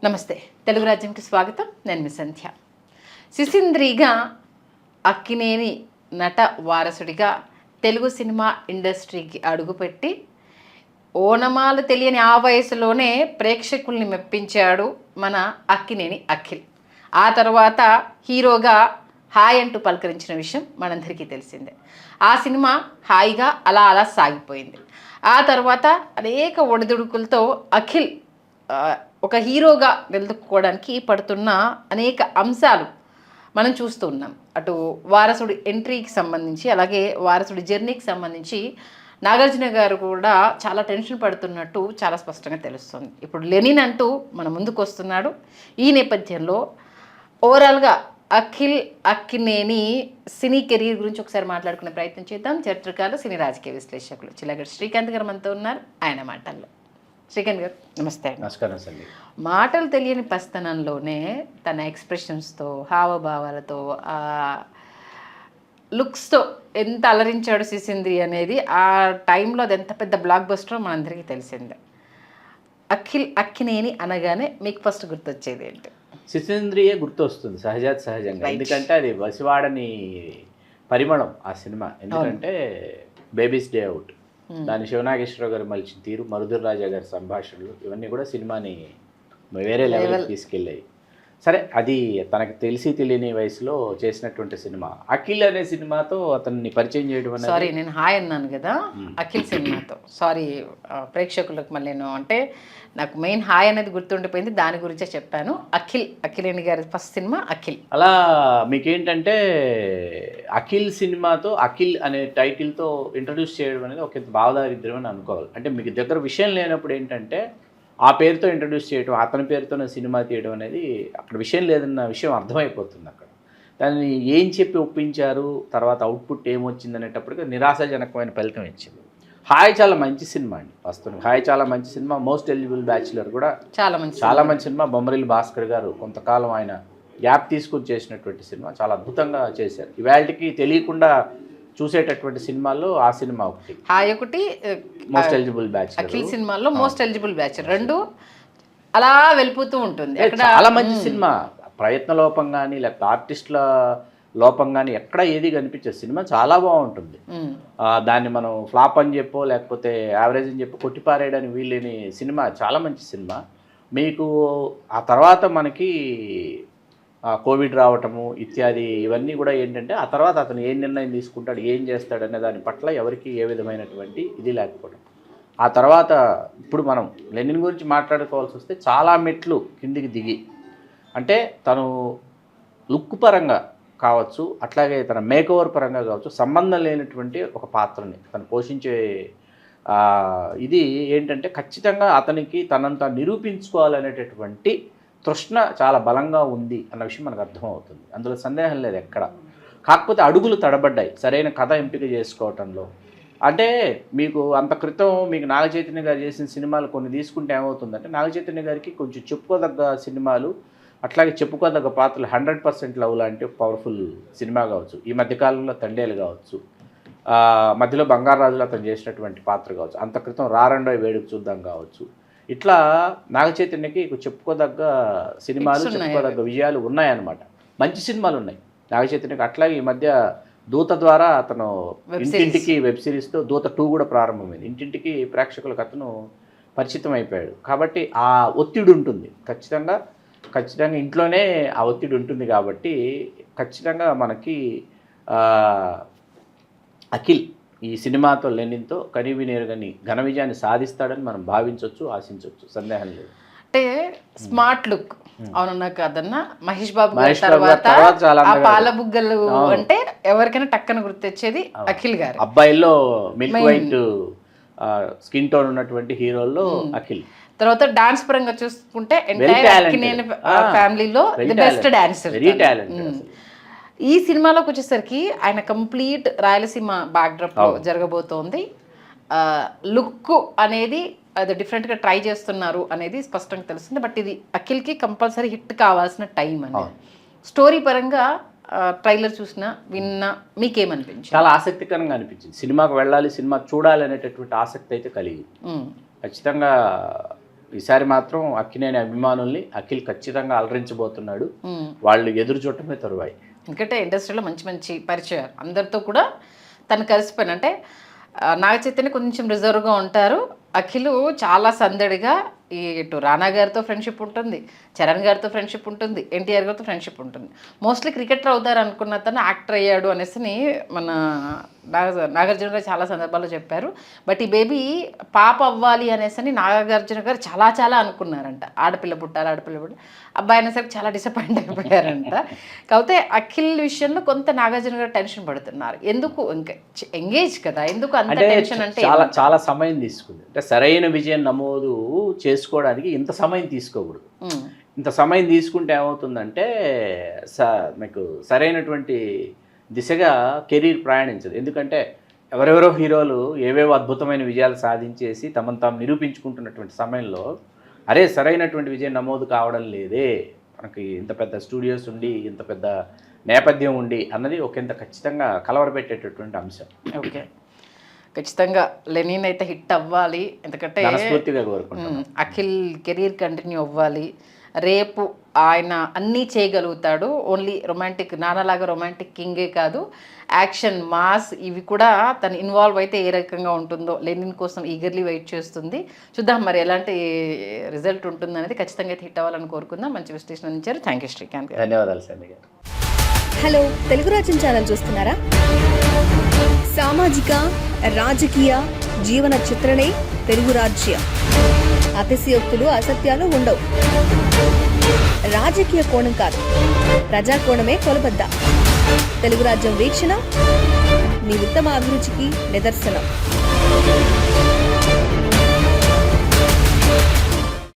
నమస్తే, తెలుగు రాజ్యంకి స్వాగతం. నేను మీ సంధ్య. సిసింద్రిగా అక్కినేని నట వారసుడిగా తెలుగు సినిమా ఇండస్ట్రీకి అడుగుపెట్టి ఓనమాలు తెలియని ఆ వయసులోనే ప్రేక్షకుల్ని మెప్పించాడు మన అక్కినేని అఖిల్. ఆ తర్వాత హీరోగా హాయ్ అంటూ పలకరించిన విషయం మనందరికీ తెలిసిందే. ఆ సినిమా హాయిగా అలా అలా సాగిపోయింది. ఆ తర్వాత అనేక ఒడిదుడుకులతో అఖిల్ ఒక హీరోగా నిలదొక్కుకోవడానికి పడుతున్న అనేక అంశాలు మనం చూస్తూ ఉన్నాం. అటు వారసుడి ఎంట్రీకి సంబంధించి, అలాగే వారసుడి జర్నీకి సంబంధించి నాగార్జున గారు కూడా చాలా టెన్షన్ పడుతున్నట్టు చాలా స్పష్టంగా తెలుస్తుంది. ఇప్పుడు లెనిన్ అంటూ మన ముందుకు వస్తున్నాడు. ఈ నేపథ్యంలో ఓవరాల్గా అక్కినేని సినీ కెరీర్ గురించి ఒకసారి మాట్లాడుకునే ప్రయత్నం చేద్దాం. చరిత్రకారులు, సినీ రాజకీయ విశ్లేషకులు చిల్లగడ్డ శ్రీకాంత్ గారు మనతో ఉన్నారు. ఆయన మాటల్లో. శ్రీకాంత్ గారు నమస్తే. నమస్కారం అండి. మాటలు తెలియని పస్తనంలోనే తన ఎక్స్ప్రెషన్స్తో, హావభావాలతో, లుక్స్తో ఎంత అలరించాడు సిసింద్రి అనేది ఆ టైంలో అది ఎంత పెద్ద బ్లాక్ బస్టరో మనందరికీ తెలిసిందే. అక్కినేని అనగానే మీకు ఫస్ట్ గుర్తొచ్చేది ఏంటి? సిసింద్రియే గుర్తొస్తుంది సహజంగా. ఎందుకంటే అది వసివాడని పరిమళం ఆ సినిమా. ఎందుకంటే బేబీస్ డే అవుట్, దాని శివనాగేశ్వరరావు గారు మలిచిన తీరు, మరుధుర్ రాజా గారి సంభాషణలు, ఇవన్నీ కూడా సినిమాని వేరే లెవెల్కి తీసుకెళ్ళాయి. సరే, అది తనకు తెలిసి తెలియని వయసులో చేసినటువంటి సినిమా. అఖిల్ అనే సినిమాతో అతన్ని పరిచయం చేయడం అనేది, సారీ నేను హాయ్ అన్నాను కదా, అఖిల్ సినిమాతో సారీ ప్రేక్షకులకు మళ్ళీ నేను అంటే నాకు మెయిన్ హాయ్ అనేది గుర్తుండిపోయింది, దాని గురించే చెప్పాను. అఖిలేని గారి ఫస్ట్ సినిమా అఖిల్. అలా మీకేంటంటే అఖిల్ సినిమాతో అఖిల్ అనే టైటిల్తో ఇంట్రడ్యూస్ చేయడం అనేది ఒక భావదారిద్ర్యం అని అనుకోవాలి. అంటే మీకు దగ్గర విషయం లేనప్పుడు ఏంటంటే ఆ పేరుతో ఇంట్రడ్యూస్ చేయడం, అతని పేరుతోనే సినిమా తీయడం అనేది అక్కడ విషయం లేదన్న విషయం అర్థమైపోతుంది. అక్కడ దాన్ని ఏం చెప్పి ఒప్పించారు, తర్వాత అవుట్పుట్ ఏమొచ్చింది అనేటప్పటికీ నిరాశాజనకమైన ఫలితం ఇచ్చింది. హాయ్ చాలా మంచి సినిమా అండి. వాస్తవం హాయ్ చాలా మంచి సినిమా. మోస్ట్ ఎలిజిబుల్ బ్యాచులర్ కూడా చాలా మంచి సినిమా. బొమ్మరిల్లి భాస్కర్ గారు కొంతకాలం ఆయన గ్యాప్ తీసుకుని చేసినటువంటి సినిమా చాలా అద్భుతంగా చేశారు. ఇవాళకి తెలియకుండా చూసేటటువంటి సినిమాల్లో ఆ సినిమా ఒకటి. హాయ్ ఒకటి, మోస్ట్ ఎలిజిబుల్ బ్యాచ్. అఖిల్ సినిమాలో మోస్ట్ ఎలిజిబుల్ బ్యాచ్ రెండు అలా వెళ్ళిపోతూ ఉంటుంది. చాలా మంచి సినిమా. ప్రయత్న లోపం కానీ లేకపోతే ఆర్టిస్టుల లోపం కానీ ఎక్కడ ఏది కనిపించదు. సినిమా చాలా బాగుంటుంది. దాన్ని మనం ఫ్లాప్ అని చెప్పో లేకపోతే యావరేజ్ అని చెప్పి కొట్టిపారేయడానికి వీళ్ళని సినిమా చాలా మంచి సినిమా. మీకు ఆ తర్వాత మనకి కోవిడ్ రావటము ఇత్యాది ఇవన్నీ కూడా ఏంటంటే ఆ తర్వాత అతను ఏం నిర్ణయం తీసుకుంటాడు, ఏం చేస్తాడు అనే దాని పట్ల ఎవరికి ఏ విధమైనటువంటి ఇది లేకపోవడం. ఆ తర్వాత ఇప్పుడు మనం లెనిన్ గురించి మాట్లాడుకోవాల్సి వస్తే చాలా మెట్లు కిందికి దిగి, అంటే తను లుక్ పరంగా కావచ్చు, అట్లాగే తన మేకోవర్ పరంగా కావచ్చు, సంబంధం లేనటువంటి ఒక పాత్రని తను పోషించే ఇది ఏంటంటే ఖచ్చితంగా అతనికి తనంతా నిరూపించుకోవాలనేటటువంటి తృష్ణ చాలా బలంగా ఉంది అన్న విషయం మనకు అర్థమవుతుంది. అందులో సందేహం లేదు ఎక్కడ. కాకపోతే అడుగులు తడబడ్డాయి సరైన కథ ఎంపిక చేసుకోవటంలో. అంటే మీకు అంత క్రితం మీకు నాగచైతన్య గారు చేసిన సినిమాలు కొన్ని తీసుకుంటే ఏమవుతుందంటే, నాగచైతన్య గారికి కొంచెం చెప్పుకోదగ్గ సినిమాలు, అట్లాగే చెప్పుకోదగ్గ పాత్రలు 100% లవ్ లాంటి పవర్ఫుల్ సినిమా కావచ్చు, ఈ మధ్యకాలంలో తండేలు కావచ్చు, మధ్యలో బంగారాజులో అతను చేసినటువంటి పాత్ర కావచ్చు, అంత క్రితం రారండో వేడుకు చూద్దాం కావచ్చు, ఇట్లా నాగచైతన్యకి చెప్పుకోదగ్గ సినిమాలు, చెప్పుకోదగ్గ విజయాలు ఉన్నాయన్నమాట. మంచి సినిమాలు ఉన్నాయి నాగచైతన్యకి. అట్లాగే ఈ మధ్య దూత ద్వారా అతను ఇంటింటికి వెబ్ సిరీస్తో దూత 2 కూడా ప్రారంభమైంది. ఇంటింటికి ప్రేక్షకులకు అతను పరిచితం అయిపోయాడు. కాబట్టి ఆ ఒత్తిడి ఉంటుంది ఖచ్చితంగా ఇంట్లోనే ఆ ఒత్తిడి ఉంటుంది. కాబట్టి ఖచ్చితంగా మనకి అఖిల్ ఈ సినిమాతో లెనిన్తో కనివినేరుగని ఘన విజయాన్ని సాధిస్తాడని మనం భావించవచ్చు, ఆశించవచ్చు, సందేహం లేదు. అంటే స్మార్ట్ లుక్ అవునన్నా కాదన్నా మహేష్ బాబు తర్వాత పాల బుగ్గలు అంటే ఎవరికైనా టక్కన గుర్తొచ్చేది అఖిల్ గారు. అబ్బాయిల్లో మిల్క్ వైట్ స్కిన్ టోన్ ఉన్నటువంటి హీరోల్లో అఖిల్. తర్వాత డాన్స్ పరంగా చూసుకుంటే ఫ్యామిలీలో ది బెస్ట్ డాన్సర్. ఈ సినిమాలోకి వచ్చేసరికి ఆయన కంప్లీట్ రాయలసీమ బ్యాక్డ్రాప్ జరగబోతోంది. లుక్ అనేది అది డిఫరెంట్గా ట్రై చేస్తున్నారు అనేది స్పష్టంగా తెలుస్తుంది. బట్ ఇది అఖిల్కి కంపల్సరీ హిట్ కావాల్సిన టైం అనేది. స్టోరీ పరంగా ట్రైలర్ చూసినా విన్నా మీకేమనిపించింది? చాలా ఆసక్తికరంగా అనిపించింది. సినిమాకు వెళ్ళాలి, సినిమా చూడాలి అనేటటువంటి ఆసక్తి అయితే కలిగి ఖచ్చితంగా ఈసారి మాత్రం అక్కినేని అభిమానుల్ని అఖిల్ ఖచ్చితంగా అలరించబోతున్నాడు. వాళ్ళు ఎదురు చూడటమే తరువాయి. ఎందుకంటే ఇండస్ట్రీలో మంచి మంచి పరిచయాలు అందరితో కూడా తను కలిసిపోయిన, అంటే నాగ చైతన్య కొంచెం రిజర్వ్గా ఉంటారు, అఖిల్ చాలా సందడిగా ఇటు రానా గారితో ఫ్రెండ్షిప్ ఉంటుంది, చరణ్ గారితో ఫ్రెండ్షిప్ ఉంటుంది, ఎన్టీఆర్ గారితో ఫ్రెండ్షిప్ ఉంటుంది. మోస్ట్లీ క్రికెటర్ అవుతారు అనుకున్న తను యాక్టర్ అయ్యాడు అనేసి మన నాగార్జున గారు చాలా సందర్భాల్లో చెప్పారు. బట్ ఈ బేబీ పాప అవ్వాలి అనేసి నాగార్జున గారు చాలా చాలా అనుకున్నారంట. ఆడపిల్ల పుట్టారు, అబ్బాయి అనేసరికి చాలా డిసప్పాయింట్ అయిపోయారంట. కాకపోతే అఖిల్ విషయంలో కొంత నాగార్జున గారు టెన్షన్ పడుతున్నారు. ఎందుకు, ఇంకా ఎంగేజ్ కదా, ఎందుకు అంత టెన్షన్ అంటే చాలా సమయం తీసుకుంది. అంటే సరైన విజయం నమోదు చేసుకోవడానికి ఇంత సమయం తీసుకోకూడదు. ఇంత సమయం తీసుకుంటే ఏమవుతుందంటే మీకు సరైనటువంటి దిశగా కెరీర్ ప్రయాణించదు. ఎందుకంటే ఎవరెవరో హీరోలు ఏవేవో అద్భుతమైన విజయాలు సాధించేసి తమను తాము నిరూపించుకుంటున్నటువంటి సమయంలో అరే సరైనటువంటి విజయం నమోదు కావడం లేదే, మనకి ఇంత పెద్ద స్టూడియోస్ ఉండి ఇంత పెద్ద నేపథ్యం ఉండి అన్నది ఒకంత ఖచ్చితంగా కలవరపెట్టేటటువంటి అంశం. ఓకే, ఖచ్చితంగా లెనిన్ అయితే హిట్ అవ్వాలి, ఎందుకంటే మనస్ఫూర్తిగా కోరుకుంటాం. అఖిల్ కెరీర్ కంటిన్యూ అవ్వాలి. రేపు ఆయన అన్నీ చేయగలుగుతాడు. ఓన్లీ రొమాంటిక్, నాన్నలాగా రొమాంటిక్ కింగే కాదు, యాక్షన్, మాస్ ఇవి కూడా తను ఇన్వాల్వ్ అయితే ఏ రకంగా ఉంటుందో లెనిన్ కోసం ఈగర్లీ వెయిట్ చేస్తుంది. చూద్దాం మరి ఎలాంటి రిజల్ట్ ఉంటుంది అనేది. ఖచ్చితంగా అయితే హిట్ అవ్వాలని కోరుకుందాం. మంచి విశ్లేషణ ఇచ్చారు. థ్యాంక్ యూ శ్రీకాంత్ గారు. ధన్యవాదాలు సంధ్య గారు. హలో, తెలుగు రాజ్యం ఛానల్ చూస్తున్నారా? సామాజిక, రాజకీయ, జీవన చిత్రణే తెలుగు రాజ్యం. అతిశయోక్తులు, అసత్యాలు ఉండవు. రాజకీయ కోణం కాదు, ప్రజా కోణమే కొలబద్ద. తెలుగు రాజ్యం వీక్షణ మీ ఉత్తమ అభిరుచికి నిదర్శనం.